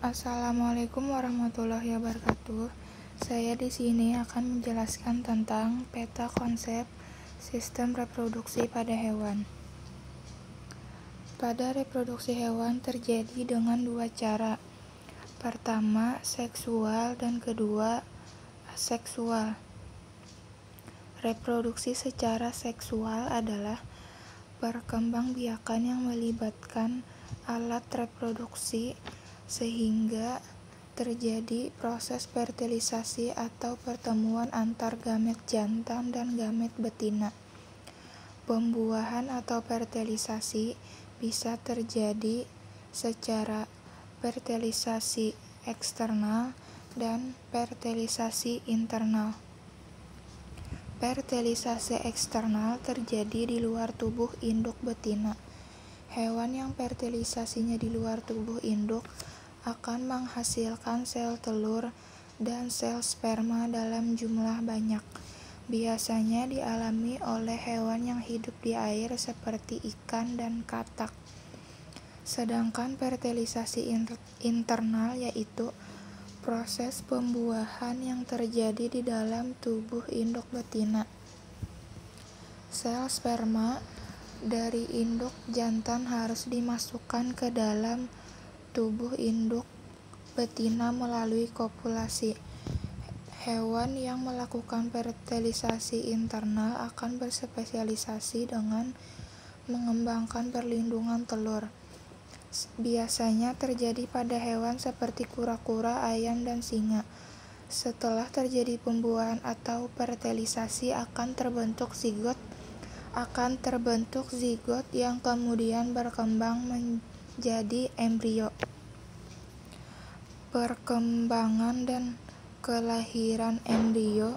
Assalamualaikum warahmatullahi wabarakatuh. Saya di sini akan menjelaskan tentang peta konsep sistem reproduksi pada hewan. Pada reproduksi hewan terjadi dengan dua cara. Pertama, seksual dan kedua, aseksual. Reproduksi secara seksual adalah perkembangbiakan yang melibatkan alat reproduksi sehingga terjadi proses fertilisasi atau pertemuan antar gamet jantan dan gamet betina. Pembuahan atau fertilisasi bisa terjadi secara fertilisasi eksternal dan fertilisasi internal. Fertilisasi eksternal terjadi di luar tubuh induk betina. Hewan yang fertilisasinya di luar tubuh induk akan menghasilkan sel telur dan sel sperma dalam jumlah banyak. Biasanya dialami oleh hewan yang hidup di air seperti ikan dan katak. Sedangkan fertilisasi internal yaitu proses pembuahan yang terjadi di dalam tubuh induk betina. Sel sperma dari induk jantan harus dimasukkan ke dalam tubuh induk betina melalui kopulasi. Hewan yang melakukan fertilisasi internal akan berspesialisasi dengan mengembangkan perlindungan telur. Biasanya terjadi pada hewan seperti kura-kura, ayam, dan singa. Setelah terjadi pembuahan atau fertilisasi akan terbentuk zigot yang kemudian berkembang menjadi embrio. Perkembangan dan kelahiran embrio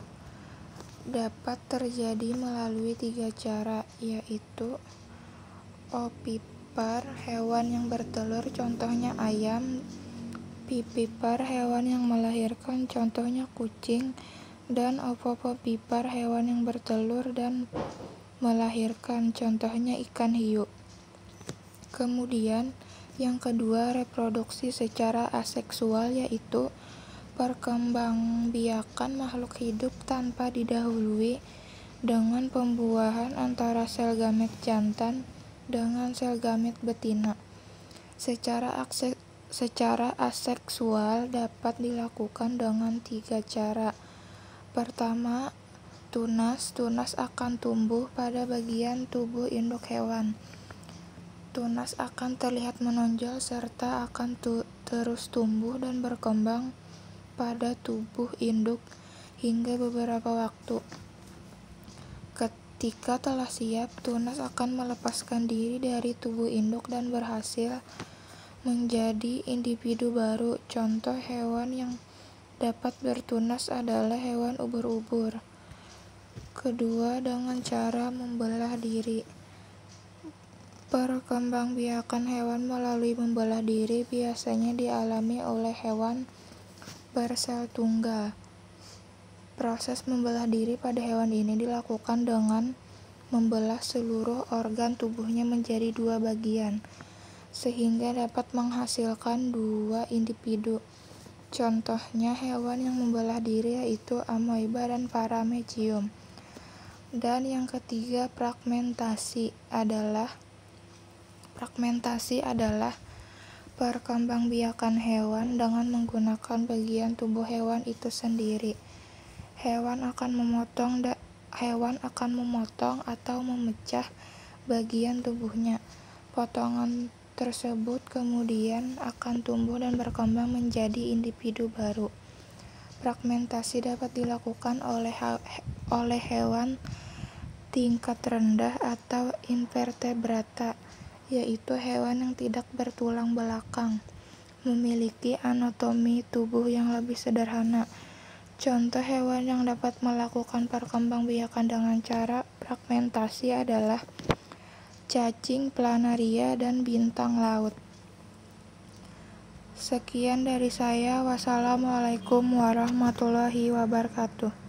dapat terjadi melalui tiga cara, yaitu ovipar, hewan yang bertelur, contohnya ayam; vivipar, hewan yang melahirkan, contohnya kucing; dan ovovivipar, hewan yang bertelur dan melahirkan, contohnya ikan hiu. Kemudian yang kedua, reproduksi secara aseksual, yaitu perkembangbiakan makhluk hidup tanpa didahului dengan pembuahan antara sel gamet jantan dengan sel gamet betina. Secara aseksual dapat dilakukan dengan tiga cara. Pertama, tunas akan tumbuh pada bagian tubuh induk hewan. Tunas akan terlihat menonjol serta akan terus tumbuh dan berkembang pada tubuh induk hingga beberapa waktu. Ketika telah siap, tunas akan melepaskan diri dari tubuh induk dan berhasil menjadi individu baru. Contoh hewan yang dapat bertunas adalah hewan ubur-ubur. Kedua, dengan cara membelah diri. Perkembangbiakan hewan melalui membelah diri biasanya dialami oleh hewan bersel tunggal. Proses membelah diri pada hewan ini dilakukan dengan membelah seluruh organ tubuhnya menjadi dua bagian, sehingga dapat menghasilkan dua individu. Contohnya hewan yang membelah diri yaitu amoeba dan paramecium. Dan yang ketiga, fragmentasi adalah perkembangbiakan hewan dengan menggunakan bagian tubuh hewan itu sendiri. Hewan akan memotong atau memecah bagian tubuhnya. Potongan tersebut kemudian akan tumbuh dan berkembang menjadi individu baru. Fragmentasi dapat dilakukan oleh hewan tingkat rendah atau invertebrata, yaitu hewan yang tidak bertulang belakang, memiliki anatomi tubuh yang lebih sederhana. Contoh hewan yang dapat melakukan perkembangbiakan dengan cara fragmentasi adalah cacing, planaria, dan bintang laut. Sekian dari saya. Wassalamualaikum warahmatullahi wabarakatuh.